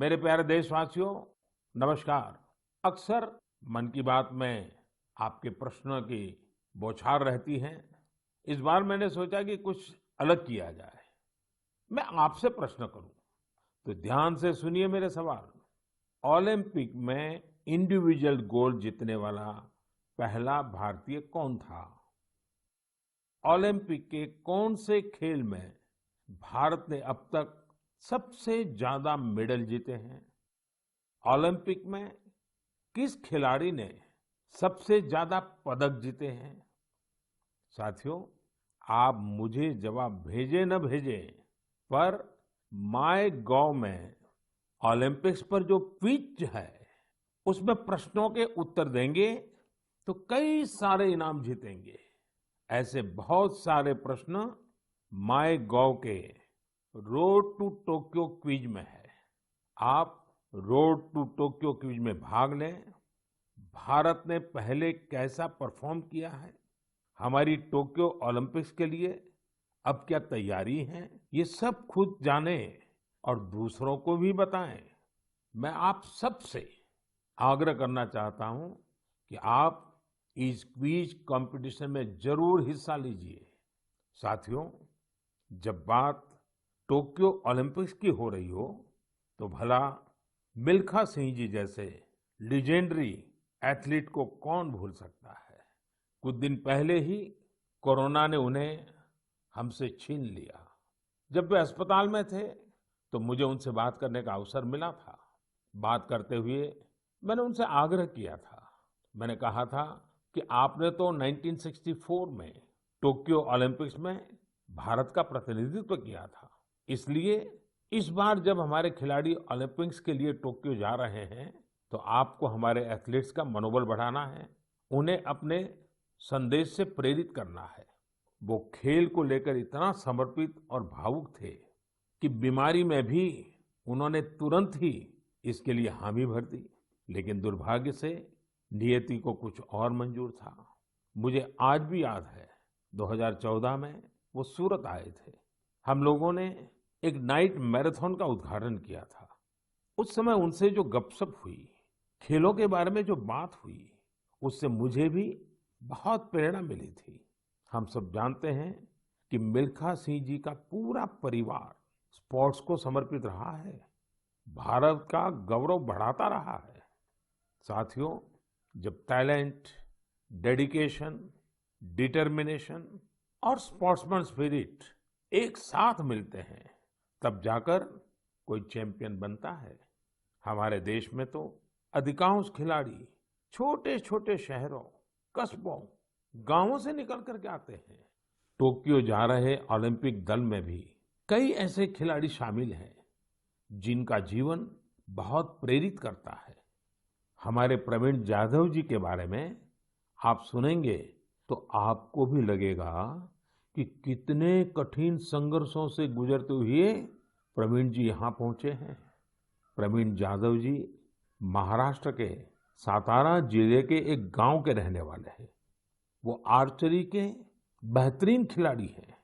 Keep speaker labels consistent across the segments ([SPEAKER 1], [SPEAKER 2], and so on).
[SPEAKER 1] मेरे प्यारे देशवासियों, नमस्कार। अक्सर मन की बात में आपके प्रश्नों की बौछार रहती है। इस बार मैंने सोचा कि कुछ अलग किया जाए। मैं आपसे प्रश्न करूं, तो ध्यान से सुनिए मेरे सवाल। ओलंपिक में इंडिविजुअल गोल्ड जीतने वाला पहला भारतीय कौन था? ओलंपिक के कौन से खेल में भारत ने अब तक सबसे ज्यादा मेडल जीते हैं? ओलंपिक में किस खिलाड़ी ने सबसे ज्यादा पदक जीते हैं? साथियों, आप मुझे जवाब भेजे न भेजे, पर माय गॉव में ओलंपिक्स पर जो क्विज है, उसमें प्रश्नों के उत्तर देंगे तो कई सारे इनाम जीतेंगे। ऐसे बहुत सारे प्रश्न माय गॉव के रोड टू टोक्यो क्विज में है। आप रोड टू टोक्यो क्विज में भाग लें। भारत ने पहले कैसा परफॉर्म किया है, हमारी टोक्यो ओलंपिक्स के लिए अब क्या तैयारी है, ये सब खुद जानें और दूसरों को भी बताएं। मैं आप सबसे आग्रह करना चाहता हूं कि आप इस क्विज कंपटीशन में जरूर हिस्सा लीजिए। साथियों, जब बात टोक्यो ओलंपिक्स की हो रही हो, तो भला मिल्खा सिंह जी जैसे लीजेंडरी एथलीट को कौन भूल सकता है। कुछ दिन पहले ही कोरोना ने उन्हें हमसे छीन लिया। जब वे अस्पताल में थे, तो मुझे उनसे बात करने का अवसर मिला था। बात करते हुए मैंने उनसे आग्रह किया था। मैंने कहा था कि आपने तो 1964 में टोक्यो ओलंपिक्स में भारत का प्रतिनिधित्व किया था, इसलिए इस बार जब हमारे खिलाड़ी ओलंपिक्स के लिए टोक्यो जा रहे हैं, तो आपको हमारे एथलीट्स का मनोबल बढ़ाना है, उन्हें अपने संदेश से प्रेरित करना है। वो खेल को लेकर इतना समर्पित और भावुक थे कि बीमारी में भी उन्होंने तुरंत ही इसके लिए हामी भर दी। लेकिन दुर्भाग्य से नियति को कुछ और मंजूर था। मुझे आज भी याद है, 2014 में वो सूरत आए थे। हम लोगों ने एक नाइट मैराथन का उद्घाटन किया था। उस समय उनसे जो गपशप हुई, खेलों के बारे में जो बात हुई, उससे मुझे भी बहुत प्रेरणा मिली थी। हम सब जानते हैं कि मिल्खा सिंह जी का पूरा परिवार स्पोर्ट्स को समर्पित रहा है, भारत का गौरव बढ़ाता रहा है। साथियों, जब टैलेंट, डेडिकेशन, डिटर्मिनेशन और स्पोर्ट्समैन स्पिरिट एक साथ मिलते हैं, तब जाकर कोई चैंपियन बनता है। हमारे देश में तो अधिकांश खिलाड़ी छोटे छोटे शहरों, कस्बों, गांवों से निकल करके आते हैं। टोक्यो जा रहे ओलंपिक दल में भी कई ऐसे खिलाड़ी शामिल हैं जिनका जीवन बहुत प्रेरित करता है। हमारे प्रवीण जाधव जी के बारे में आप सुनेंगे तो आपको भी लगेगा कि कितने कठिन संघर्षों से गुजरते हुए प्रवीण जी यहाँ पहुंचे हैं। प्रवीण जाधव जी महाराष्ट्र के सातारा जिले के एक गांव के रहने वाले हैं। वो आर्चरी के बेहतरीन खिलाड़ी हैं।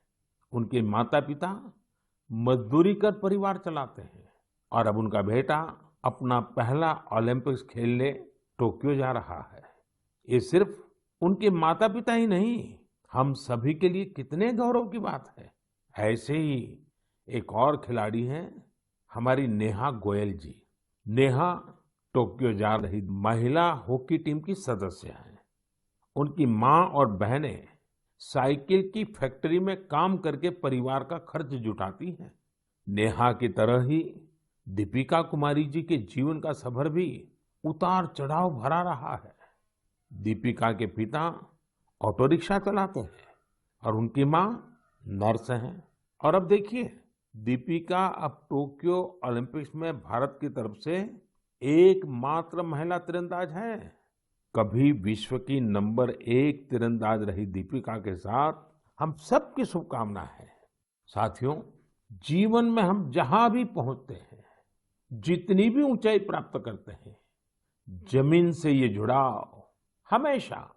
[SPEAKER 1] उनके माता पिता मजदूरी कर परिवार चलाते हैं और अब उनका बेटा अपना पहला ओलंपिक्स खेलने टोक्यो जा रहा है। ये सिर्फ उनके माता पिता ही नहीं, हम सभी के लिए कितने गौरव की बात है। ऐसे ही एक और खिलाड़ी हैं हमारी नेहा गोयल जी। नेहा टोक्यो जा रही महिला हॉकी टीम की सदस्य हैं। उनकी माँ और बहनें साइकिल की फैक्ट्री में काम करके परिवार का खर्च जुटाती हैं। नेहा की तरह ही दीपिका कुमारी जी के जीवन का सफर भी उतार चढ़ाव भरा रहा है। दीपिका के पिता ऑटो रिक्शा चलाते हैं और उनकी माँ नर्स हैं। और अब देखिए, दीपिका अब टोक्यो ओलंपिक्स में भारत की तरफ से एकमात्र महिला तीरंदाज है। कभी विश्व की नंबर 1 तीरंदाज रही दीपिका के साथ हम सबकी शुभकामना है। साथियों, जीवन में हम जहां भी पहुंचते हैं, जितनी भी ऊंचाई प्राप्त करते हैं, जमीन से ये जुड़ाव हमेशा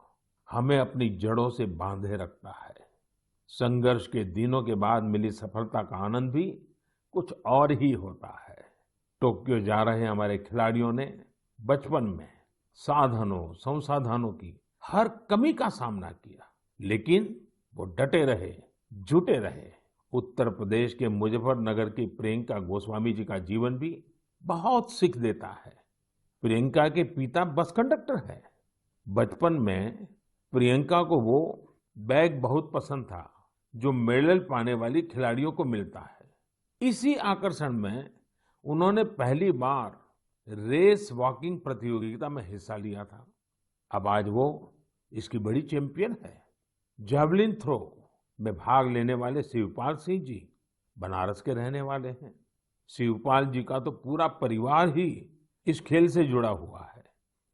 [SPEAKER 1] हमें अपनी जड़ों से बांधे रखता है। संघर्ष के दिनों के बाद मिली सफलता का आनंद भी कुछ और ही होता है। टोक्यो जा रहे हमारे खिलाड़ियों ने बचपन में साधनों, संसाधनों की हर कमी का सामना किया, लेकिन वो डटे रहे, जुटे रहे। उत्तर प्रदेश के मुजफ्फरनगर की प्रियंका गोस्वामी जी का जीवन भी बहुत सीख देता है। प्रियंका के पिता बस कंडक्टर है। बचपन में प्रियंका को वो बैग बहुत पसंद था जो मेडल पाने वाली खिलाड़ियों को मिलता है। इसी आकर्षण में उन्होंने पहली बार रेस वॉकिंग प्रतियोगिता में हिस्सा लिया था। अब आज वो इसकी बड़ी चैंपियन है। जैवलिन थ्रो में भाग लेने वाले शिवपाल सिंह जी बनारस के रहने वाले हैं। शिवपाल जी का तो पूरा परिवार ही इस खेल से जुड़ा हुआ है।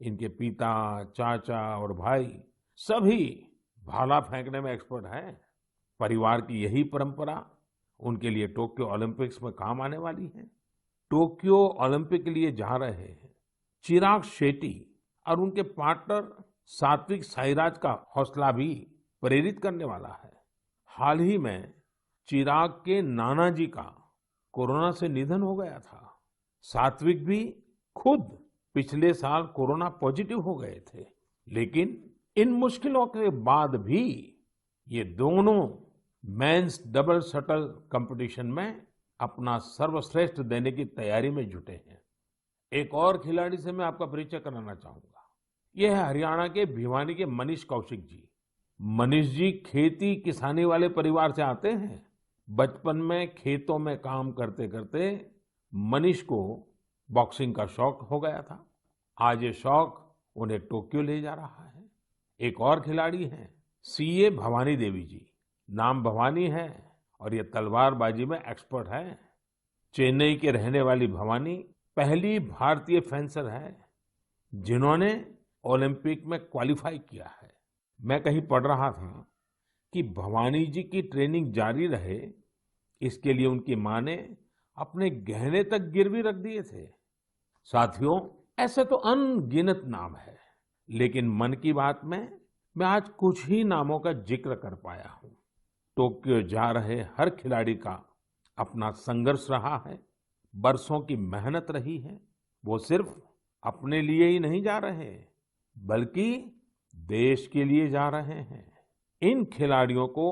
[SPEAKER 1] इनके पिता, चाचा और भाई सभी भाला फेंकने में एक्सपर्ट हैं। परिवार की यही परंपरा उनके लिए टोक्यो ओलंपिक्स में काम आने वाली है। टोक्यो ओलंपिक के लिए जा रहे हैं चिराग शेट्टी और उनके पार्टनर सात्विक साईराज का हौसला भी प्रेरित करने वाला है। हाल ही में चिराग के नाना जी का कोरोना से निधन हो गया था। सात्विक भी खुद पिछले साल कोरोना पॉजिटिव हो गए थे, लेकिन इन मुश्किलों के बाद भी ये दोनों मेंस डबल शटल कंपटीशन में अपना सर्वश्रेष्ठ देने की तैयारी में जुटे हैं। एक और खिलाड़ी से मैं आपका परिचय कराना चाहूंगा। यह है हरियाणा के भिवानी के मनीष कौशिक जी। मनीष जी खेती किसानी वाले परिवार से आते हैं। बचपन में खेतों में काम करते करते मनीष को बॉक्सिंग का शौक हो गया था। आज ये शौक उन्हें टोक्यो ले जा रहा है। एक और खिलाड़ी हैं सीए भवानी देवी जी। नाम भवानी है और ये तलवारबाजी में एक्सपर्ट है। चेन्नई के रहने वाली भवानी पहली भारतीय फेंसर है जिन्होंने ओलंपिक में क्वालिफाई किया है। मैं कहीं पढ़ रहा था कि भवानी जी की ट्रेनिंग जारी रहे, इसके लिए उनकी मां ने अपने गहने तक गिरवी रख दिए थे। साथियों, ऐसे तो अनगिनत नाम है, लेकिन मन की बात में मैं आज कुछ ही नामों का जिक्र कर पाया हूं। टोक्यो जा रहे हर खिलाड़ी का अपना संघर्ष रहा है, बरसों की मेहनत रही है। वो सिर्फ अपने लिए ही नहीं जा रहे, बल्कि देश के लिए जा रहे हैं। इन खिलाड़ियों को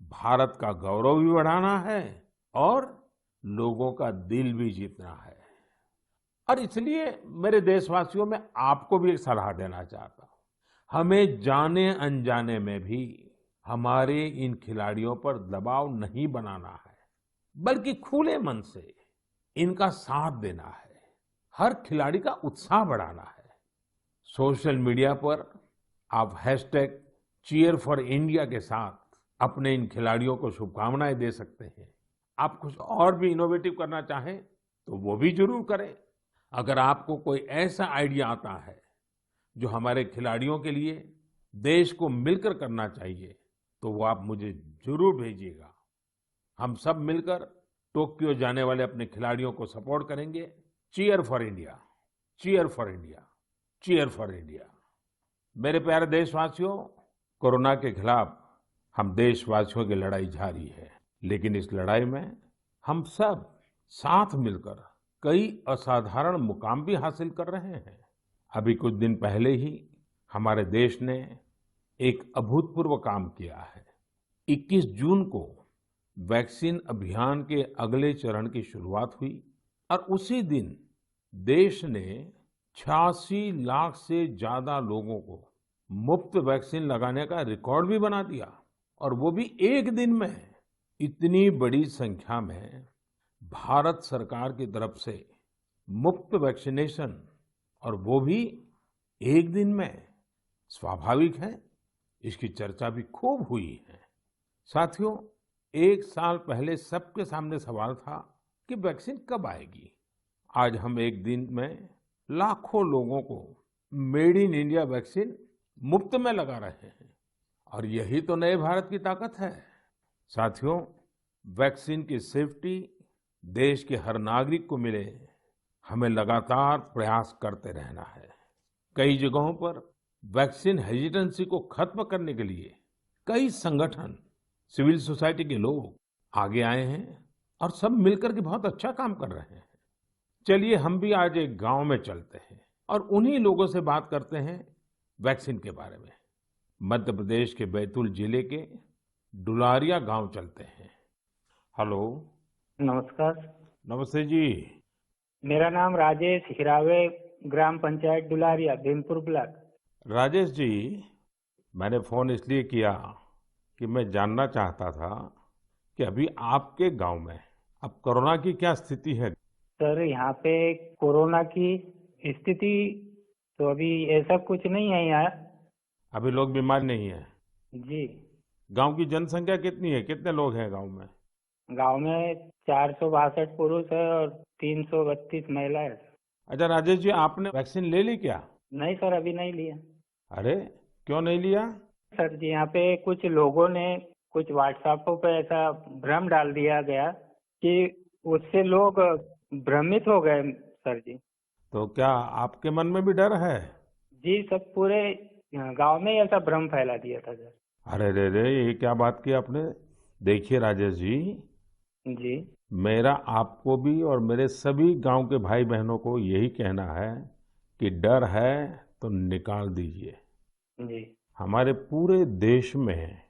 [SPEAKER 1] भारत का गौरव भी बढ़ाना है और लोगों का दिल भी जीतना है। और इसलिए मेरे देशवासियों, में आपको भी एक सलाह देना चाहता हूं। हमें जाने अनजाने में भी हमारे इन खिलाड़ियों पर दबाव नहीं बनाना है, बल्कि खुले मन से इनका साथ देना है। हर खिलाड़ी का उत्साह बढ़ाना है। सोशल मीडिया पर आप हैशटैग चीयर फॉर इंडिया के साथ अपने इन खिलाड़ियों को शुभकामनाएं दे सकते हैं। आप कुछ और भी इनोवेटिव करना चाहें तो वो भी जरूर करें। अगर आपको कोई ऐसा आइडिया आता है जो हमारे खिलाड़ियों के लिए देश को मिलकर करना चाहिए, तो वो आप मुझे जरूर भेजिएगा। हम सब मिलकर टोक्यो जाने वाले अपने खिलाड़ियों को सपोर्ट करेंगे। Cheer for India, cheer for India, cheer for India. मेरे प्यारे देशवासियों, कोरोना के खिलाफ हम देशवासियों की लड़ाई जारी है, लेकिन इस लड़ाई में हम सब साथ मिलकर कई असाधारण मुकाम भी हासिल कर रहे हैं। अभी कुछ दिन पहले ही हमारे देश ने एक अभूतपूर्व काम किया है। 21 जून को वैक्सीन अभियान के अगले चरण की शुरुआत हुई और उसी दिन देश ने 86 लाख से ज्यादा लोगों को मुफ्त वैक्सीन लगाने का रिकॉर्ड भी बना दिया। और वो भी एक दिन में। इतनी बड़ी संख्या में भारत सरकार की तरफ से मुफ्त वैक्सीनेशन, और वो भी एक दिन में, स्वाभाविक है इसकी चर्चा भी खूब हुई है। साथियों, एक साल पहले सबके सामने सवाल था कि वैक्सीन कब आएगी। आज हम एक दिन में लाखों लोगों को मेड इन इंडिया वैक्सीन मुफ्त में लगा रहे हैं, और यही तो नए भारत की ताकत है। साथियों, वैक्सीन की सेफ्टी देश के हर नागरिक को मिले, हमें लगातार प्रयास करते रहना है। कई जगहों पर वैक्सीन हेजिटेंसी को खत्म करने के लिए कई संगठन, सिविल सोसाइटी के लोग आगे आए हैं और सब मिलकर के बहुत अच्छा काम कर रहे हैं। चलिए हम भी आज एक गांव में चलते हैं और उन्हीं लोगों से बात करते हैं वैक्सीन के बारे में। मध्य प्रदेश के बैतूल जिले के डुलारिया गांव चलते हैं। हेलो।
[SPEAKER 2] नमस्कार।
[SPEAKER 1] नमस्ते जी।
[SPEAKER 2] मेरा नाम राजेश हिरावे, ग्राम पंचायत डुलारिया, भीमपुर ब्लॉक।
[SPEAKER 1] राजेश जी, मैंने फोन इसलिए किया कि मैं जानना चाहता था कि अभी आपके गांव में अब कोरोना की क्या स्थिति है।
[SPEAKER 2] सर, यहाँ पे कोरोना की स्थिति तो अभी ऐसा कुछ नहीं है यहाँ।
[SPEAKER 1] अभी लोग बीमार नहीं है।
[SPEAKER 2] जी।
[SPEAKER 1] गांव की जनसंख्या कितनी है, कितने लोग हैं गांव में।
[SPEAKER 2] गांव में 462 पुरुष है और 332 महिलाएं हैं।
[SPEAKER 1] अच्छा राजेश जी, आपने वैक्सीन ले ली क्या।
[SPEAKER 2] नहीं सर, अभी नहीं लिया।
[SPEAKER 1] अरे, क्यों नहीं लिया।
[SPEAKER 2] सर जी, यहाँ पे कुछ लोगों ने कुछ व्हाट्सएप पे ऐसा भ्रम डाल दिया गया कि उससे लोग भ्रमित हो गए सर जी।
[SPEAKER 1] तो क्या आपके मन में भी डर है।
[SPEAKER 2] जी, सब पूरे गांव में ही ऐसा भ्रम फैला दिया था सर।
[SPEAKER 1] अरे रे रे, ये क्या बात की आपने। देखिए राजेश जी,
[SPEAKER 2] जी।
[SPEAKER 1] मेरा आपको भी और मेरे सभी गांव के भाई बहनों को यही कहना है कि डर है तो निकाल दीजिए।
[SPEAKER 2] जी।
[SPEAKER 1] हमारे पूरे देश में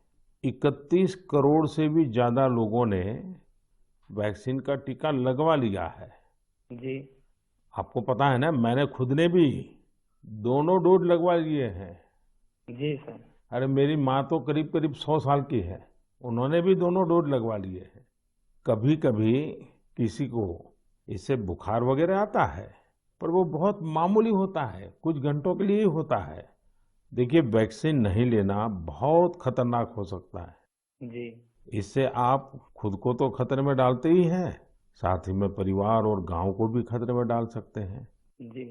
[SPEAKER 1] 31 करोड़ से भी ज्यादा लोगों ने वैक्सीन का टीका लगवा लिया है।
[SPEAKER 2] जी।
[SPEAKER 1] आपको पता है ना, मैंने खुद ने भी दोनों डोज लगवा लिए हैं।
[SPEAKER 2] जी सर।
[SPEAKER 1] अरे मेरी माँ तो करीब करीब 100 साल की है, उन्होंने भी दोनों डोज लगवा लिए हैं। कभी कभी किसी को इससे बुखार वगैरह आता है, पर वो बहुत मामूली होता है, कुछ घंटों के लिए ही होता है। देखिए, वैक्सीन नहीं लेना बहुत खतरनाक हो सकता है।
[SPEAKER 2] जी।
[SPEAKER 1] इससे आप खुद को तो खतरे में डालते ही हैं, साथ ही में परिवार और गांव को भी खतरे में डाल सकते हैं।
[SPEAKER 2] जी।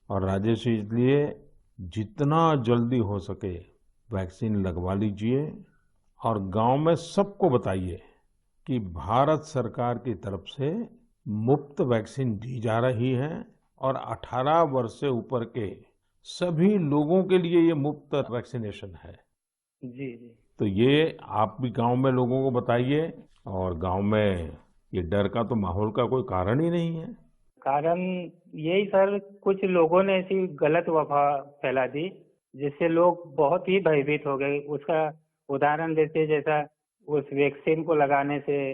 [SPEAKER 1] और राजेश जी, इसलिए जितना जल्दी हो सके वैक्सीन लगवा लीजिए और गांव में सबको बताइए कि भारत सरकार की तरफ से मुफ्त वैक्सीन दी जा रही है और 18 वर्ष से ऊपर के सभी लोगों के लिए ये मुफ्त वैक्सीनेशन है।
[SPEAKER 2] जी। जी।
[SPEAKER 1] तो ये आप भी गांव में लोगों को बताइए। और गांव में ये डर का तो माहौल का कोई कारण ही नहीं है।
[SPEAKER 2] कारण यही सर, कुछ लोगों ने ऐसी गलत अफवाह फैला दी जिससे लोग बहुत ही भयभीत हो गए। उसका उदाहरण देते, जैसा उस वैक्सीन को लगाने से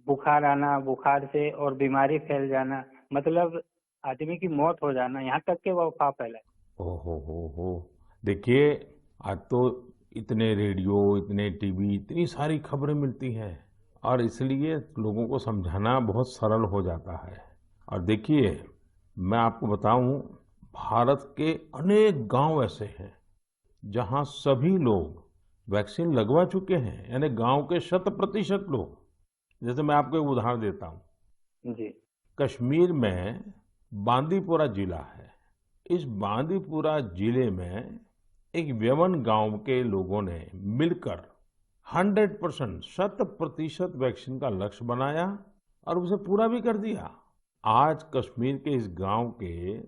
[SPEAKER 2] बुखार आना, बुखार से और बीमारी फैल जाना, मतलब आदमी की मौत हो जाना, यहाँ तक के वो अफवाह फैलाए।
[SPEAKER 1] हो। देखिए, आज तो इतने रेडियो, इतने टीवी, इतनी सारी खबरें मिलती हैं और इसलिए लोगों को समझाना बहुत सरल हो जाता है। और देखिए, मैं आपको बताऊं, भारत के अनेक गांव ऐसे हैं जहां सभी लोग वैक्सीन लगवा चुके हैं, यानी गांव के 100% लोग। जैसे मैं आपको एक उदाहरण देता हूं।
[SPEAKER 2] जी।
[SPEAKER 1] कश्मीर में बांदीपुरा जिला है। इस बांदीपुरा जिले में एक व्यवन गांव के लोगों ने मिलकर 100% 100% वैक्सीन का लक्ष्य बनाया और उसे पूरा भी कर दिया। आज कश्मीर के इस गांव के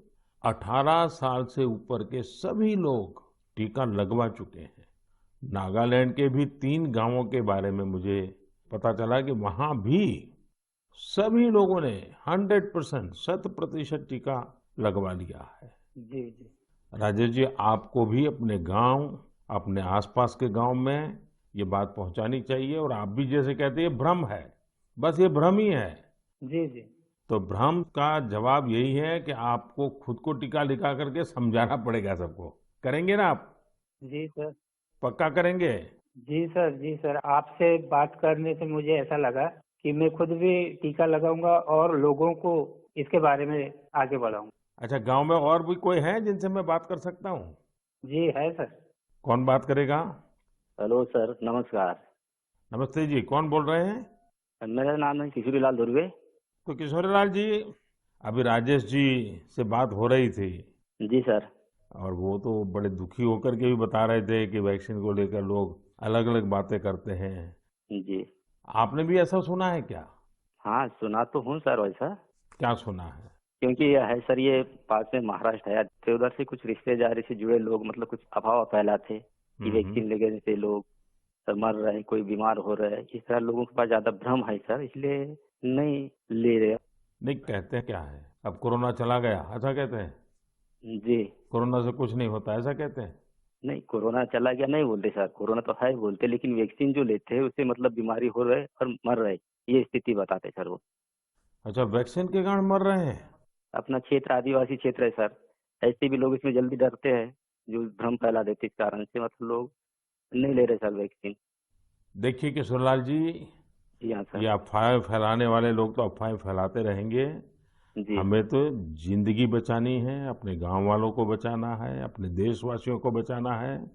[SPEAKER 1] 18 साल से ऊपर के सभी लोग टीका लगवा चुके हैं। नागालैंड के भी 3 गांवों के बारे में मुझे पता चला कि वहां भी सभी लोगों ने 100% 100% टीका लगवा लिया है।
[SPEAKER 2] जी। जी।
[SPEAKER 1] राजेश जी, आपको भी अपने गांव, अपने आसपास के गांव में ये बात पहुंचानी चाहिए। और आप भी जैसे कहते हैं, ये भ्रम है, बस ये भ्रम ही है।
[SPEAKER 2] जी। जी।
[SPEAKER 1] तो भ्रम का जवाब यही है कि आपको खुद को टीका लगा करके समझाना पड़ेगा सबको। करेंगे ना आप।
[SPEAKER 2] जी सर।
[SPEAKER 1] पक्का करेंगे।
[SPEAKER 2] जी सर। जी सर, आपसे बात करने से मुझे ऐसा लगा कि मैं खुद भी टीका लगाऊंगा और लोगों को इसके बारे में आगे बढ़ाऊंगा।
[SPEAKER 1] अच्छा, गांव में और भी कोई है जिनसे मैं बात कर सकता हूँ।
[SPEAKER 2] जी है सर।
[SPEAKER 1] कौन बात करेगा।
[SPEAKER 3] हेलो सर, नमस्कार।
[SPEAKER 1] नमस्ते जी, कौन बोल रहे हैं।
[SPEAKER 3] मेरा नाम है किशोरीलाल धुर्वे।
[SPEAKER 1] तो किशोरीलाल जी, अभी राजेश जी से बात हो रही थी
[SPEAKER 3] जी सर।
[SPEAKER 1] और वो तो बड़े दुखी होकर के भी बता रहे थे कि वैक्सीन को लेकर लोग अलग अलग बातें करते हैं।
[SPEAKER 3] जी।
[SPEAKER 1] आपने भी ऐसा सुना है क्या।
[SPEAKER 3] हाँ, सुना तो हूँ सर वैसा।
[SPEAKER 1] क्या सुना है।
[SPEAKER 3] क्योंकि यह है सर, ये पास में महाराष्ट्र है, तो उधर से कुछ रिश्तेदारी से जुड़े लोग मतलब कुछ अफवाह फैलाते कि
[SPEAKER 1] हम्म।
[SPEAKER 3] वैक्सीन लेने से लोग सर मर रहे हैं, कोई बीमार हो रहा है। इस तरह लोगों के पास ज्यादा भ्रम है सर, इसलिए नहीं ले रहे।
[SPEAKER 1] नहीं, कहते क्या है, अब कोरोना चला गया ऐसा कहते हैं?
[SPEAKER 3] जी।
[SPEAKER 1] कोरोना से कुछ नहीं होता ऐसा कहते हैं?
[SPEAKER 3] नहीं, कोरोना चला गया नहीं बोलते सर, कोरोना तो है बोलते, लेकिन वैक्सीन जो लेते हैं उससे मतलब बीमारी हो रहे और मर रहे, ये स्थिति बताते सर वो।
[SPEAKER 1] अच्छा, वैक्सीन के कारण मर रहे हैं?
[SPEAKER 3] अपना क्षेत्र आदिवासी क्षेत्र है सर, ऐसे भी लोग इसमें जल्दी डरते हैं, जो भ्रम फैला देते इस कारण से, मतलब लोग नहीं ले रहे सर वैक्सीन।
[SPEAKER 1] देखिए किशोरलाल जी,
[SPEAKER 3] जी हाँ
[SPEAKER 1] ये
[SPEAKER 3] सर।
[SPEAKER 1] अफवाहें फैलाने वाले लोग तो अफवाहें फैलाते रहेंगे।
[SPEAKER 3] जी।
[SPEAKER 1] हमें तो जिंदगी बचानी है, अपने गांव वालों को बचाना है, अपने देशवासियों को बचाना है।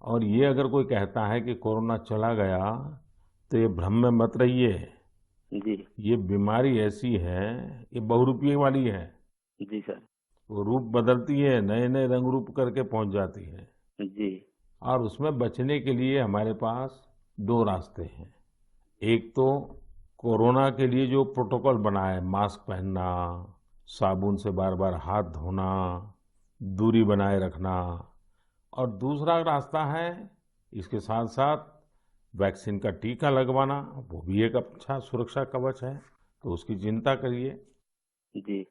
[SPEAKER 1] और ये अगर कोई कहता है कि कोरोना चला गया, तो ये भ्रम में मत रहिए।
[SPEAKER 3] जी।
[SPEAKER 1] ये बीमारी ऐसी है, ये बहुरूपिये वाली है।
[SPEAKER 3] जी सर।
[SPEAKER 1] वो रूप बदलती है, नए नए रंग रूप करके पहुंच जाती है।
[SPEAKER 3] जी।
[SPEAKER 1] और उसमें बचने के लिए हमारे पास दो रास्ते हैं। एक तो कोरोना के लिए जो प्रोटोकॉल बना है, मास्क पहनना, साबुन से बार बार हाथ धोना, दूरी बनाए रखना। और दूसरा रास्ता है, इसके साथ साथ वैक्सीन का टीका लगवाना, वो भी एक अच्छा सुरक्षा कवच है, तो उसकी चिंता करिए।
[SPEAKER 3] जी।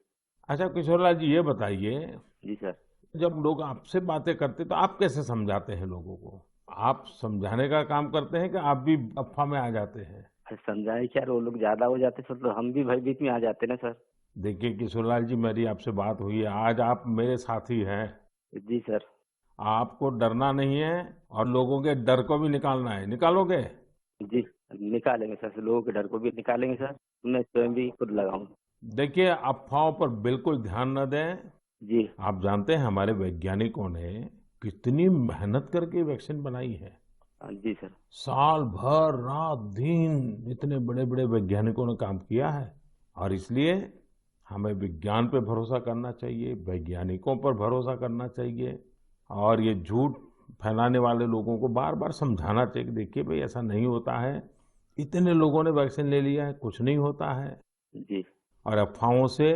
[SPEAKER 1] अच्छा किशोरलाल जी, ये बताइए,
[SPEAKER 3] जी सर।
[SPEAKER 1] जब लोग आपसे बातें करते तो आप कैसे समझाते हैं लोगों को? आप समझाने का काम करते हैं कि आप भी अफवाह में आ जाते हैं?
[SPEAKER 3] अरे समझाए क्या, वो लोग ज्यादा हो जाते सर, तो हम भी भयभीत में आ जाते ना सर।
[SPEAKER 1] देखिए किशोरलाल जी, मेरी आपसे बात हुई है, आज आप मेरे साथी हैं।
[SPEAKER 3] जी सर।
[SPEAKER 1] आपको डरना नहीं है और लोगों के डर को भी निकालना है। निकालोगे?
[SPEAKER 3] जी। निकालेंगे सर, लोगों के डर को भी निकालेंगे सर, मैं स्वयं भी खुद लगाऊंगा।
[SPEAKER 1] देखिए, अफवाहों पर बिल्कुल ध्यान न दें।
[SPEAKER 3] जी।
[SPEAKER 1] आप जानते हैं हमारे वैज्ञानिकों ने कितनी मेहनत करके वैक्सीन बनाई है।
[SPEAKER 3] जी सर।
[SPEAKER 1] साल भर रात दिन इतने बड़े बड़े वैज्ञानिकों ने काम किया है। और इसलिए हमें विज्ञान पे भरोसा करना चाहिए, वैज्ञानिकों पर भरोसा करना चाहिए। और ये झूठ फैलाने वाले लोगों को बार बार समझाना चाहिए कि देखिए भाई, ऐसा नहीं होता है। इतने लोगों ने वैक्सीन ले लिया है, कुछ नहीं होता है।
[SPEAKER 3] जी।
[SPEAKER 1] और अफवाहों से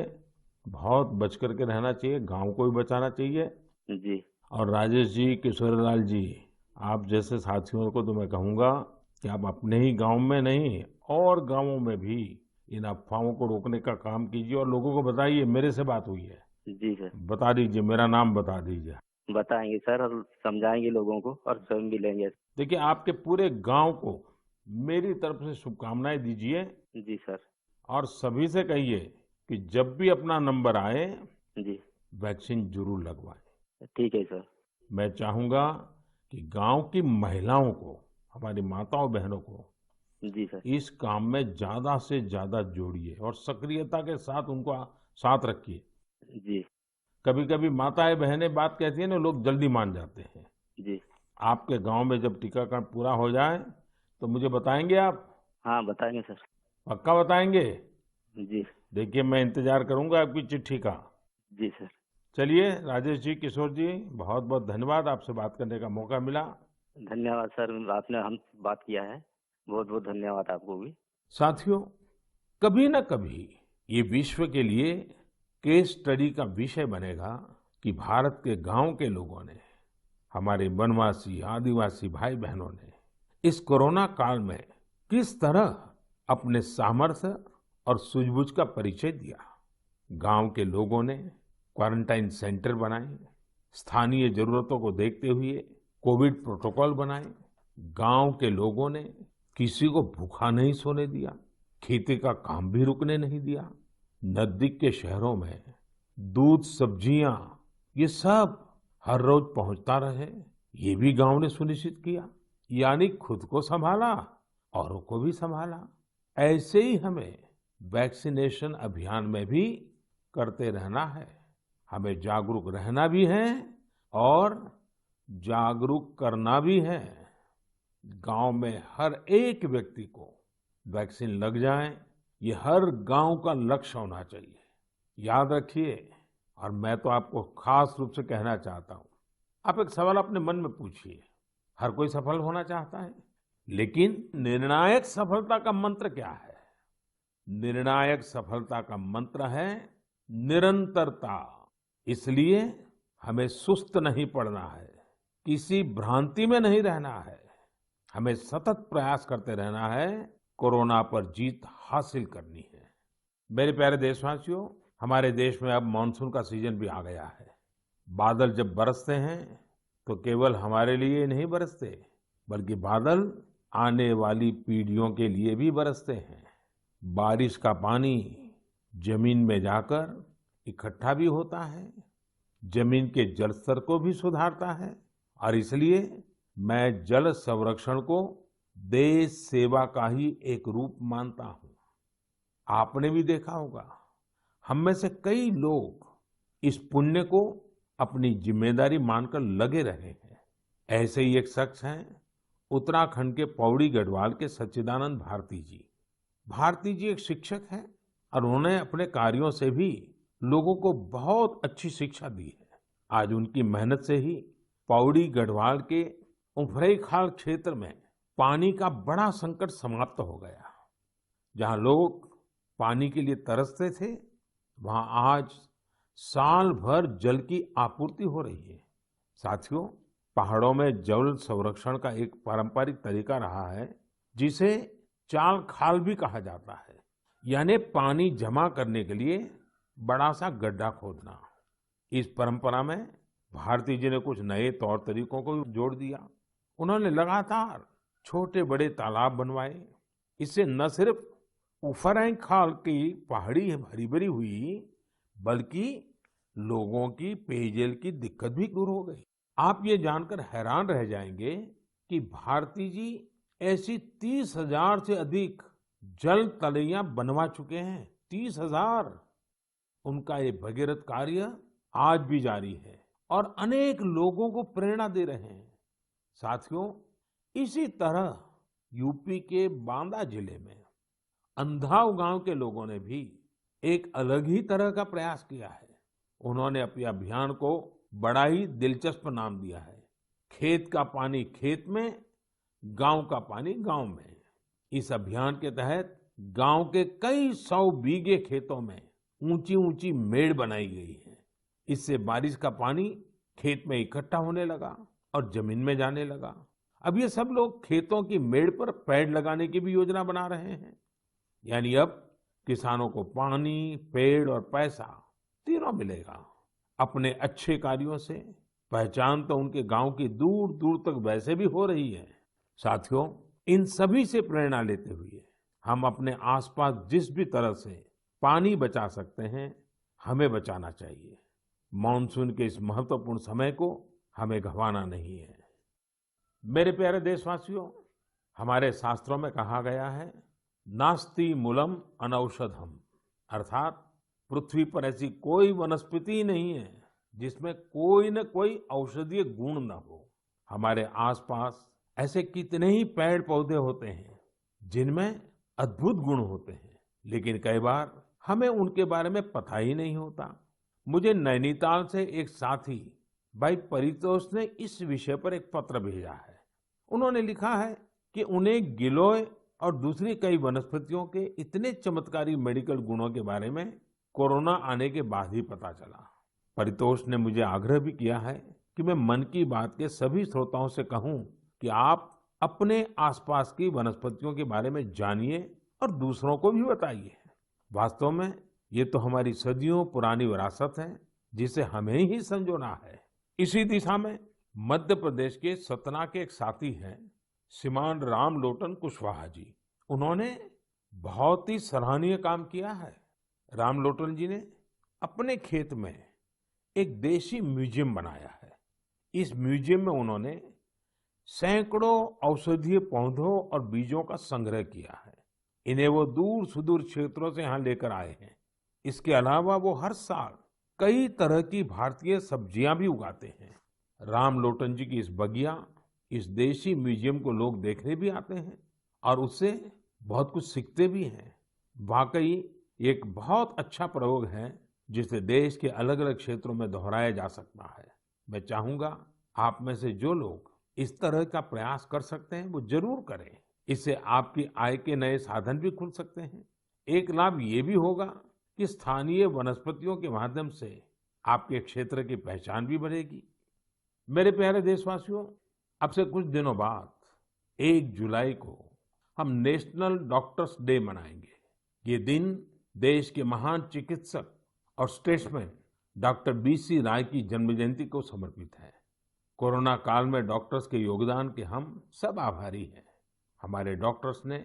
[SPEAKER 1] बहुत बच करके रहना चाहिए, गांव को भी बचाना चाहिए।
[SPEAKER 3] जी।
[SPEAKER 1] और राजेश जी, किशोरीलाल जी, आप जैसे साथियों को तो मैं कहूंगा कि आप अपने ही गांव में नहीं और गांवों में भी इन अफवाहों को रोकने का काम कीजिए और लोगों को बताइए मेरे से बात हुई है।
[SPEAKER 3] जी सर।
[SPEAKER 1] बता दीजिए, मेरा नाम बता दीजिए।
[SPEAKER 3] बताएंगे सर, और समझाएंगे लोगों को, और स्वयं भी लेंगे।
[SPEAKER 1] देखिए, आपके पूरे गांव को मेरी तरफ से शुभकामनाएं दीजिए।
[SPEAKER 3] जी सर।
[SPEAKER 1] और सभी से कहिए कि जब भी अपना नंबर आए,
[SPEAKER 3] जी।
[SPEAKER 1] वैक्सीन जरूर लगवाएं।
[SPEAKER 3] ठीक है सर।
[SPEAKER 1] मैं चाहूंगा कि गांव की महिलाओं को, हमारी माताओं बहनों को
[SPEAKER 3] जी सर।
[SPEAKER 1] इस काम में ज्यादा से ज्यादा जोड़िए और सक्रियता के साथ उनको साथ रखिए।
[SPEAKER 3] जी।
[SPEAKER 1] कभी कभी माताएं बहनें बात कहती है ना, लोग जल्दी मान जाते हैं।
[SPEAKER 3] जी।
[SPEAKER 1] आपके गांव में जब टीकाकरण पूरा हो जाए तो मुझे बताएंगे आप?
[SPEAKER 3] हाँ बताएंगे सर।
[SPEAKER 1] पक्का बताएंगे?
[SPEAKER 3] जी।
[SPEAKER 1] देखिए, मैं इंतजार करूंगा आपकी चिट्ठी का।
[SPEAKER 3] जी सर।
[SPEAKER 1] चलिए राजेश जी, किशोर जी, बहुत बहुत धन्यवाद, आपसे बात करने का मौका मिला।
[SPEAKER 3] धन्यवाद सर, आपने हम बात किया है, बहुत बहुत धन्यवाद आपको भी।
[SPEAKER 1] साथियों, कभी न कभी ये विश्व के लिए केस स्टडी का विषय बनेगा कि भारत के गांव के लोगों ने, हमारे वनवासी आदिवासी भाई बहनों ने इस कोरोना काल में किस तरह अपने सामर्थ्य और सूझबूझ का परिचय दिया। गांव के लोगों ने क्वारंटाइन सेंटर बनाए, स्थानीय जरूरतों को देखते हुए कोविड प्रोटोकॉल बनाए। गांव के लोगों ने किसी को भूखा नहीं सोने दिया, खेती का काम भी रुकने नहीं दिया। नजदीक के शहरों में दूध, सब्जियां, ये सब हर रोज पहुंचता रहे, ये भी गांव ने सुनिश्चित किया। यानी खुद को संभाला, औरों को भी संभाला। ऐसे ही हमें वैक्सीनेशन अभियान में भी करते रहना है। हमें जागरूक रहना भी है और जागरूक करना भी है। गांव में हर एक व्यक्ति को वैक्सीन लग जाए, ये हर गांव का लक्ष्य होना चाहिए। याद रखिए, और मैं तो आपको खास रूप से कहना चाहता हूं, आप एक सवाल अपने मन में पूछिए। हर कोई सफल होना चाहता है, लेकिन निर्णायक सफलता का मंत्र क्या है? निर्णायक सफलता का मंत्र है निरंतरता। इसलिए हमें सुस्त नहीं पड़ना है, किसी भ्रांति में नहीं रहना है। हमें सतत प्रयास करते रहना है, कोरोना पर जीत हासिल करनी है। मेरे प्यारे देशवासियों, हमारे देश में अब मानसून का सीजन भी आ गया है। बादल जब बरसते हैं तो केवल हमारे लिए नहीं बरसते, बल्कि बादल आने वाली पीढ़ियों के लिए भी बरसते हैं। बारिश का पानी जमीन में जाकर इकट्ठा भी होता है, जमीन के जल स्तर को भी सुधारता है, और इसलिए मैं जल संरक्षण को देश सेवा का ही एक रूप मानता हूँ। आपने भी देखा होगा, हम में से कई लोग इस पुण्य को अपनी जिम्मेदारी मानकर लगे रहे हैं। ऐसे ही एक शख्स हैं उत्तराखंड के पौड़ी गढ़वाल के सच्चिदानंद भारती जी। भारती जी एक शिक्षक हैं और उन्होंने अपने कार्यों से भी लोगों को बहुत अच्छी शिक्षा दी है। आज उनकी मेहनत से ही पौड़ी गढ़वाल के उफरैंखाल क्षेत्र में पानी का बड़ा संकट समाप्त हो गया। जहां लोग पानी के लिए तरसते थे, वहां आज साल भर जल की आपूर्ति हो रही है। साथियों, पहाड़ों में जल संरक्षण का एक पारंपरिक तरीका रहा है, जिसे चाल खाल भी कहा जाता है, यानी पानी जमा करने के लिए बड़ा सा गड्ढा खोदना। इस परंपरा में भारती जी ने कुछ नए तौर तरीकों को जोड़ दिया। उन्होंने लगातार छोटे बड़े तालाब बनवाए। इससे न सिर्फ उफरैंखाल की पहाड़ी हरी भरी हुई, बल्कि लोगों की पेयजल की दिक्कत भी दूर हो गई। आप ये जानकर हैरान रह जाएंगे कि भारती जी ऐसी 30,000 से अधिक जल तलैया बनवा चुके हैं। 30,000। उनका ये भगीरथ कार्य आज भी जारी है और अनेक लोगों को प्रेरणा दे रहे हैं। साथियों, इसी तरह यूपी के बांदा जिले में अंधाव गांव के लोगों ने भी एक अलग ही तरह का प्रयास किया है। उन्होंने अपने अभियान को बड़ा ही दिलचस्प नाम दिया है, खेत का पानी खेत में, गांव का पानी गांव में। इस अभियान के तहत गांव के कई 100 बीघे खेतों में ऊंची ऊंची मेड़ बनाई गई है। इससे बारिश का पानी खेत में इकट्ठा होने लगा और जमीन में जाने लगा। अब ये सब लोग खेतों की मेड़ पर पेड़ लगाने की भी योजना बना रहे हैं। यानी अब किसानों को पानी, पेड़ और पैसा तीनों मिलेगा। अपने अच्छे कार्यों से पहचान तो उनके गांव की दूर दूर तक वैसे भी हो रही है। साथियों, इन सभी से प्रेरणा लेते हुए हम अपने आसपास जिस भी तरह से पानी बचा सकते हैं, हमें बचाना चाहिए। मानसून के इस महत्वपूर्ण समय को हमें गंवाना नहीं है। मेरे प्यारे देशवासियों, हमारे शास्त्रों में कहा गया है, नास्ति मूलम अनौषधम, अर्थात पृथ्वी पर ऐसी कोई वनस्पति ही नहीं है जिसमें कोई न कोई औषधीय गुण न हो। हमारे आसपास ऐसे कितने ही पेड़ पौधे होते हैं जिनमें अद्भुत गुण होते हैं, लेकिन कई बार हमें उनके बारे में पता ही नहीं होता। मुझे नैनीताल से एक साथी भाई परितोष ने इस विषय पर एक पत्र भेजा है। उन्होंने लिखा है कि उन्हें गिलोय और दूसरी कई वनस्पतियों के इतने चमत्कारी मेडिकल गुणों के बारे में कोरोना आने के बाद ही पता चला। परितोष ने मुझे आग्रह भी किया है कि मैं मन की बात के सभी श्रोताओं से कहूं कि आप अपने आसपास की वनस्पतियों के बारे में जानिए और दूसरों को भी बताइए। वास्तव में ये तो हमारी सदियों पुरानी विरासत है, जिसे हमें ही संजोना है। इसी दिशा में मध्य प्रदेश के सतना के एक साथी हैं श्रीमान रामलोटन कुशवाहा जी। उन्होंने बहुत ही सराहनीय काम किया है। रामलोटन जी ने अपने खेत में एक देशी म्यूजियम बनाया है। इस म्यूजियम में उन्होंने सैकड़ों औषधीय पौधों और बीजों का संग्रह किया है। इन्हें वो दूर सुदूर क्षेत्रों से यहाँ लेकर आए हैं। इसके अलावा वो हर साल कई तरह की भारतीय सब्जियां भी उगाते हैं। रामलोटन जी की इस बगिया, इस देशी म्यूजियम को लोग देखने भी आते हैं और उससे बहुत कुछ सीखते भी हैं। वाकई ये एक बहुत अच्छा प्रयोग है जिसे देश के अलग अलग क्षेत्रों में दोहराया जा सकता है। मैं चाहूंगा आप में से जो लोग इस तरह का प्रयास कर सकते हैं वो जरूर करें। इससे आपकी आय के नए साधन भी खुल सकते हैं। एक लाभ ये भी होगा कि स्थानीय वनस्पतियों के माध्यम से आपके क्षेत्र की पहचान भी बढ़ेगी। मेरे प्यारे देशवासियों, अब से कुछ दिनों बाद 1 जुलाई को हम नेशनल डॉक्टर्स डे मनाएंगे। ये दिन देश के महान चिकित्सक और स्टेट्समैन डॉक्टर बीसी राय की जन्म जयंती को समर्पित है। कोरोना काल में डॉक्टर्स के योगदान के हम सब आभारी हैं। हमारे डॉक्टर्स ने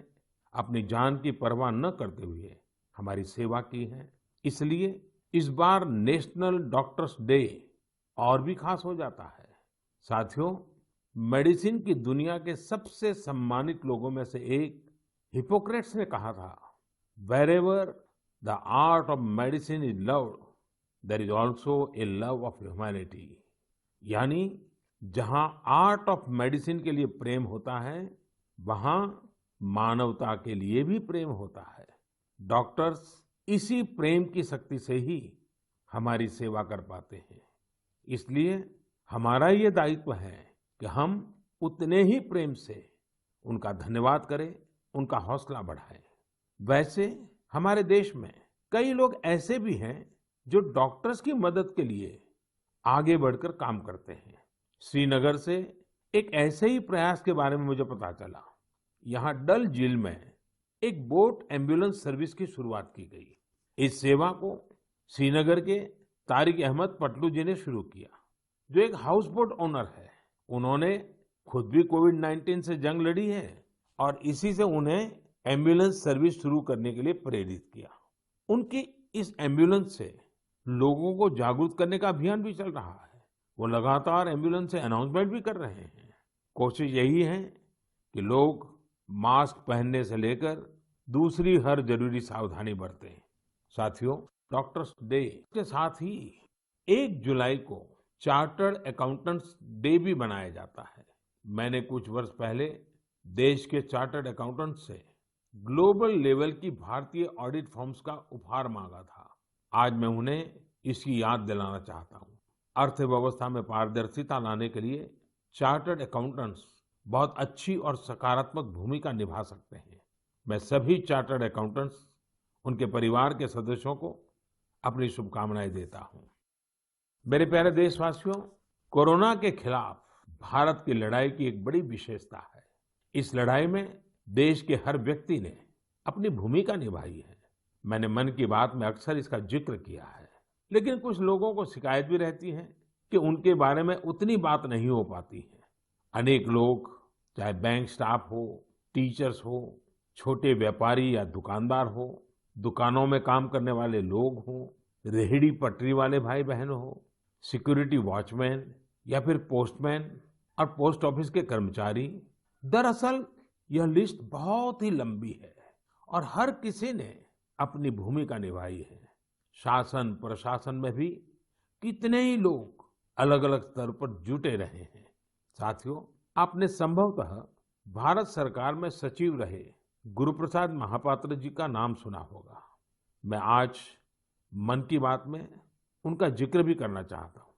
[SPEAKER 1] अपनी जान की परवाह न करते हुए हमारी सेवा की है। इसलिए इस बार नेशनल डॉक्टर्स डे और भी खास हो जाता है। साथियों, मेडिसिन की दुनिया के सबसे सम्मानित लोगों में से एक हिपोक्रेट्स ने कहा था, wherever the art of medicine is loved, there is also a love of humanity. यानी जहां आर्ट ऑफ मेडिसिन के लिए प्रेम होता है, वहां मानवता के लिए भी प्रेम होता है। डॉक्टर्स इसी प्रेम की शक्ति से ही हमारी सेवा कर पाते हैं। इसलिए हमारा ये दायित्व है कि हम उतने ही प्रेम से उनका धन्यवाद करें, उनका हौसला बढ़ाएं। वैसे हमारे देश में कई लोग ऐसे भी हैं जो डॉक्टर्स की मदद के लिए आगे बढ़कर काम करते हैं। श्रीनगर से एक ऐसे ही प्रयास के बारे में मुझे पता चला। यहाँ डल झील में एक बोट एम्बुलेंस सर्विस की शुरुआत की गई। इस सेवा को श्रीनगर के तारिक अहमद पटलू जी ने शुरू किया, जो एक हाउस बोट ओनर है। उन्होंने खुद भी कोविड-19 से जंग लड़ी है और इसी से उन्हें एम्बुलेंस सर्विस शुरू करने के लिए प्रेरित किया। उनकी इस एम्बुलेंस से लोगों को जागरूक करने का अभियान भी चल रहा है। वो लगातार एम्बुलेंस से अनाउंसमेंट भी कर रहे हैं। कोशिश यही है कि लोग मास्क पहनने से लेकर दूसरी हर जरूरी सावधानी बरतें। साथियों, डॉक्टर्स डे के साथ ही 1 जुलाई को चार्टर्ड अकाउंटेंट्स डे भी मनाया जाता है। मैंने कुछ वर्ष पहले देश के चार्टर्ड अकाउंटेंट्स से ग्लोबल लेवल की भारतीय ऑडिट फर्म्स का उपहार मांगा था। आज मैं उन्हें इसकी याद दिलाना चाहता हूँ। अर्थव्यवस्था में पारदर्शिता लाने के लिए चार्टर्ड अकाउंटेंट्स बहुत अच्छी और सकारात्मक भूमिका निभा सकते हैं। मैं सभी चार्टर्ड अकाउंटेंट्स, उनके परिवार के सदस्यों को अपनी शुभकामनाएं देता हूँ। मेरे प्यारे देशवासियों, कोरोना के खिलाफ भारत की लड़ाई की एक बड़ी विशेषता है। इस लड़ाई में देश के हर व्यक्ति ने अपनी भूमिका निभाई है। मैंने मन की बात में अक्सर इसका जिक्र किया है, लेकिन कुछ लोगों को शिकायत भी रहती है कि उनके बारे में उतनी बात नहीं हो पाती है। अनेक लोग, चाहे बैंक स्टाफ हो, टीचर्स हो, छोटे व्यापारी या दुकानदार हो, दुकानों में काम करने वाले लोग हो, रेहड़ी पटरी वाले भाई बहन हो, सिक्योरिटी वॉचमैन या फिर पोस्टमैन और पोस्ट ऑफिस के कर्मचारी, दरअसल यह लिस्ट बहुत ही लंबी है और हर किसी ने अपनी भूमिका निभाई है। शासन प्रशासन में भी कितने ही लोग अलग अलग स्तर पर जुटे रहे हैं। साथियों, आपने संभवतः भारत सरकार में सचिव रहे गुरुप्रसाद महापात्र जी का नाम सुना होगा। मैं आज मन की बात में उनका जिक्र भी करना चाहता हूँ।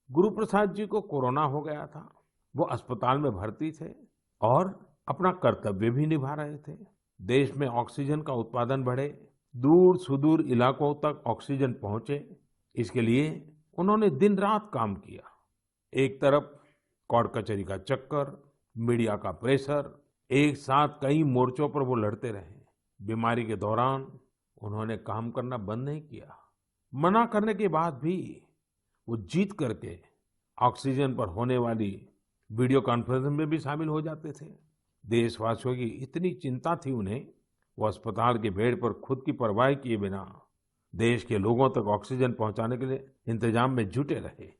[SPEAKER 1] गुरुप्रसाद जी को कोरोना हो गया था। वो अस्पताल में भर्ती थे और अपना कर्तव्य भी निभा रहे थे। देश में ऑक्सीजन का उत्पादन बढ़े, दूर सुदूर इलाकों तक ऑक्सीजन पहुंचे, इसके लिए उन्होंने दिन रात काम किया। एक तरफ कोर्ट कचहरी का चक्कर, मीडिया का प्रेशर, एक साथ कई मोर्चों पर वो लड़ते रहे। बीमारी के दौरान उन्होंने काम करना बंद नहीं किया। मना करने के बाद भी वो जीत करके ऑक्सीजन पर होने वाली वीडियो कॉन्फ्रेंस में भी शामिल हो जाते थे। देशवासियों की इतनी चिंता थी उन्हें, वो अस्पताल के बेड पर खुद की परवाह किए बिना देश के लोगों तक ऑक्सीजन पहुंचाने के लिए इंतजाम में जुटे रहे।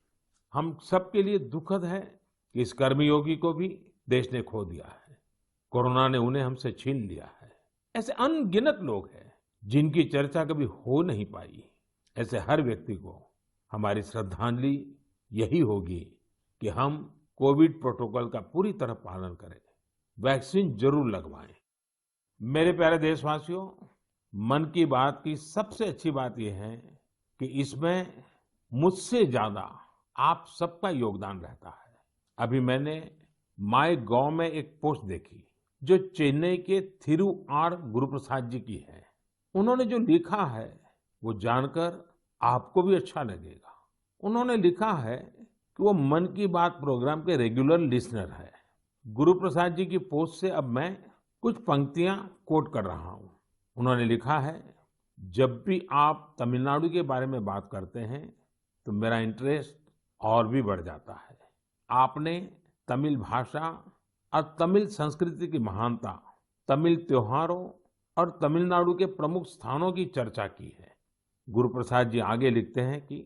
[SPEAKER 1] हम सबके लिए दुखद है कि इस कर्मयोगी को भी देश ने खो दिया है। कोरोना ने उन्हें हमसे छीन लिया है। ऐसे अनगिनत लोग हैं जिनकी चर्चा कभी हो नहीं पाई। ऐसे हर व्यक्ति को हमारी श्रद्धांजलि यही होगी कि हम कोविड प्रोटोकॉल का पूरी तरह पालन करें, वैक्सीन जरूर लगवाएं। मेरे प्यारे देशवासियों, मन की बात की सबसे अच्छी बात यह है कि इसमें मुझसे ज्यादा आप सबका योगदान रहता है। अभी मैंने माय गॉव में एक पोस्ट देखी जो चेन्नई के थिरु आर गुरुप्रसाद जी की है। उन्होंने जो लिखा है वो जानकर आपको भी अच्छा लगेगा। उन्होंने लिखा है कि वो मन की बात प्रोग्राम के रेगुलर लिसनर है। गुरुप्रसाद जी की पोस्ट से अब मैं कुछ पंक्तियां कोट कर रहा हूं। उन्होंने लिखा है, जब भी आप तमिलनाडु के बारे में बात करते हैं तो मेरा इंटरेस्ट और भी बढ़ जाता है। आपने तमिल भाषा और तमिल संस्कृति की महानता, तमिल त्योहारों और तमिलनाडु के प्रमुख स्थानों की चर्चा की है। गुरु प्रसाद जी आगे लिखते हैं कि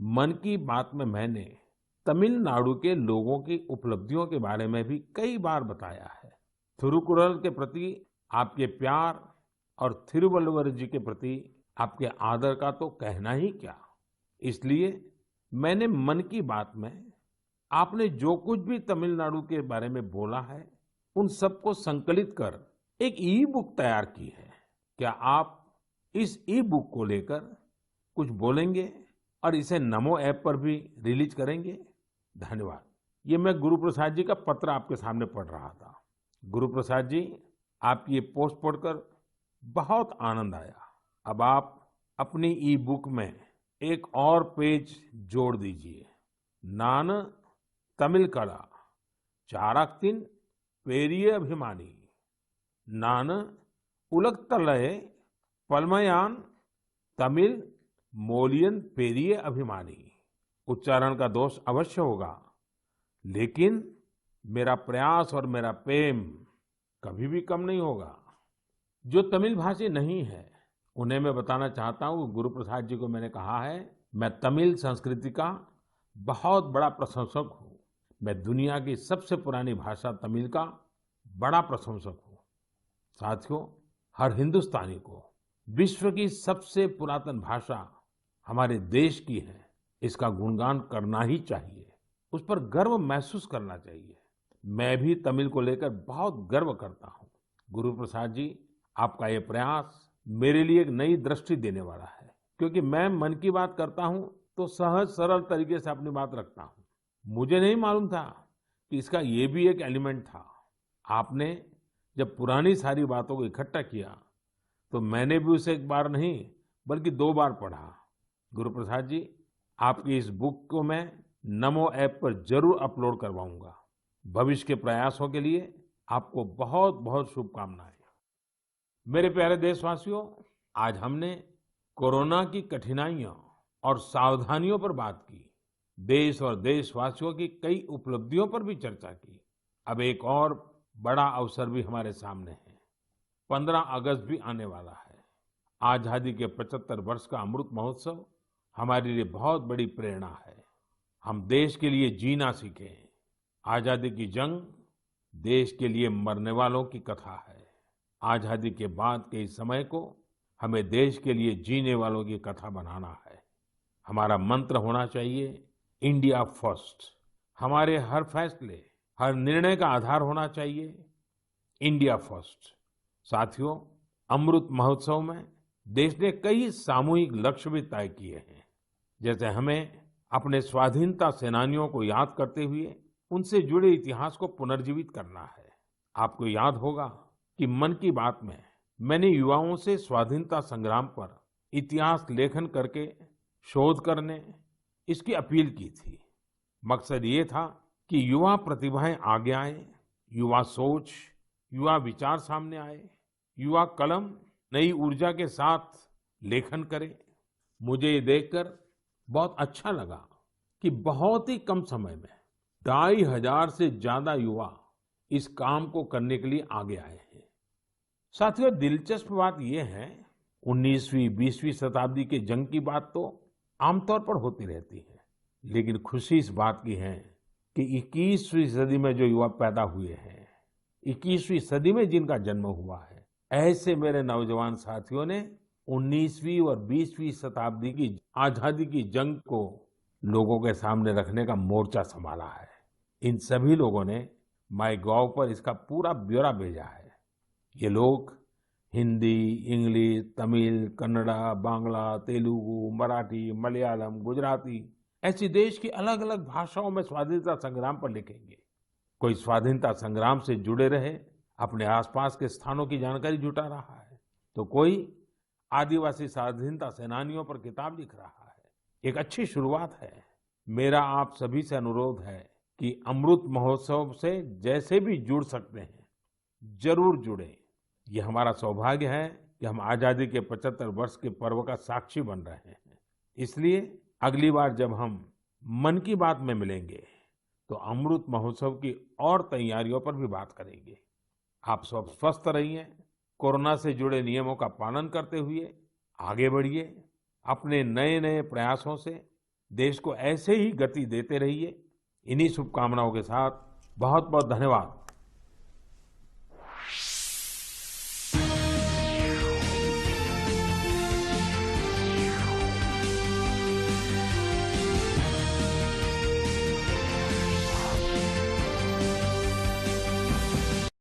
[SPEAKER 1] मन की बात में मैंने तमिलनाडु के लोगों की उपलब्धियों के बारे में भी कई बार बताया है। थिरुकुरल के प्रति आपके प्यार और थिरुवल्लुवर जी के प्रति आपके आदर का तो कहना ही क्या। इसलिए मैंने मन की बात में आपने जो कुछ भी तमिलनाडु के बारे में बोला है उन सबको संकलित कर एक ई बुक तैयार की है। क्या आप इस ई बुक को लेकर कुछ बोलेंगे और इसे नमो ऐप पर भी रिलीज करेंगे? धन्यवाद। ये मैं गुरु प्रसाद जी का पत्र आपके सामने पढ़ रहा था। गुरु प्रसाद जी, आपकी ये पोस्ट पढ़कर बहुत आनंद आया। अब आप अपनी ई बुक में एक और पेज जोड़ दीजिए। नान तमिल कला चाराक्तिन पेरिय अभिमानी, नान उलगतलय पलमयान तमिल मोलियन पेरिय अभिमानी। उच्चारण का दोष अवश्य होगा, लेकिन मेरा प्रयास और मेरा प्रेम कभी भी कम नहीं होगा। जो तमिल भाषी नहीं है उन्हें मैं बताना चाहता हूँ, गुरु प्रसाद जी को मैंने कहा है, मैं तमिल संस्कृति का बहुत बड़ा प्रशंसक हूँ। मैं दुनिया की सबसे पुरानी भाषा तमिल का बड़ा प्रशंसक हूँ। साथियों, हर हिंदुस्तानी को विश्व की सबसे पुरातन भाषा हमारे देश की है, इसका गुणगान करना ही चाहिए, उस पर गर्व महसूस करना चाहिए। मैं भी तमिल को लेकर बहुत गर्व करता हूँ। गुरु प्रसाद जी, आपका ये प्रयास मेरे लिए एक नई दृष्टि देने वाला है, क्योंकि मैं मन की बात करता हूँ तो सहज सरल तरीके से अपनी बात रखता हूँ। मुझे नहीं मालूम था कि इसका ये भी एक एलिमेंट था। आपने जब पुरानी सारी बातों को इकट्ठा किया तो मैंने भी उसे एक बार नहीं बल्कि 2 बार पढ़ा। गुरु प्रसाद जी, आपकी इस बुक को मैं नमो ऐप पर जरूर अपलोड करवाऊंगा। भविष्य के प्रयासों के लिए आपको बहुत बहुत शुभकामनाएं। मेरे प्यारे देशवासियों, आज हमने कोरोना की कठिनाइयों और सावधानियों पर बात की। देश और देशवासियों की कई उपलब्धियों पर भी चर्चा की। अब एक और बड़ा अवसर भी हमारे सामने है। 15 अगस्त भी आने वाला है। आजादी के 75 वर्ष का अमृत महोत्सव हमारे लिए बहुत बड़ी प्रेरणा है। हम देश के लिए जीना सीखें। आजादी की जंग देश के लिए मरने वालों की कथा है। आजादी के बाद के इस समय को हमें देश के लिए जीने वालों की कथा बनाना है। हमारा मंत्र होना चाहिए इंडिया फर्स्ट। हमारे हर फैसले, हर निर्णय का आधार होना चाहिए इंडिया फर्स्ट। साथियों, अमृत महोत्सव में देश ने कई सामूहिक लक्ष्य भी तय किए हैं। जैसे हमें अपने स्वाधीनता सेनानियों को याद करते हुए उनसे जुड़े इतिहास को पुनर्जीवित करना है। आपको याद होगा कि मन की बात में मैंने युवाओं से स्वाधीनता संग्राम पर इतिहास लेखन करके शोध करने इसकी अपील की थी। मकसद ये था कि युवा प्रतिभाएं आगे आए, युवा सोच, युवा विचार सामने आए, युवा कलम नई ऊर्जा के साथ लेखन करे। मुझे ये देखकर बहुत अच्छा लगा कि बहुत ही कम समय में 2500 से ज्यादा युवा इस काम को करने के लिए आगे आए हैं। साथियों, दिलचस्प बात यह है, 19वीं 20वीं शताब्दी के जंग की बात तो आमतौर पर होती रहती है, लेकिन खुशी इस बात की है कि 21वीं सदी में जो युवा पैदा हुए हैं, 21वीं सदी में जिनका जन्म हुआ है, ऐसे मेरे नौजवान साथियों ने 19वीं और 20वीं शताब्दी की आजादी की जंग को लोगों के सामने रखने का मोर्चा संभाला है। इन सभी लोगों ने माईगॉव पर इसका पूरा ब्यौरा भेजा है। ये लोग हिंदी, इंग्लिश, तमिल, कन्नड़ा, बांग्ला, तेलुगु, मराठी, मलयालम, गुजराती ऐसी देश की अलग अलग भाषाओं में स्वाधीनता संग्राम पर लिखेंगे। कोई स्वाधीनता संग्राम से जुड़े रहे अपने आसपास के स्थानों की जानकारी जुटा रहा है, तो कोई आदिवासी स्वाधीनता सेनानियों पर किताब लिख रहा है। एक अच्छी शुरुआत है। मेरा आप सभी से अनुरोध है कि अमृत महोत्सव से जैसे भी जुड़ सकते हैं, जरूर जुड़ें। ये हमारा सौभाग्य है कि हम आजादी के 75 वर्ष के पर्व का साक्षी बन रहे हैं। इसलिए अगली बार जब हम मन की बात में मिलेंगे तो अमृत महोत्सव की और तैयारियों पर भी बात करेंगे। आप सब स्वस्थ रहिए, कोरोना से जुड़े नियमों का पालन करते हुए आगे बढ़िए, अपने नए नए प्रयासों से देश को ऐसे ही गति देते रहिए। इन्हीं शुभकामनाओं के साथ बहुत बहुत धन्यवाद।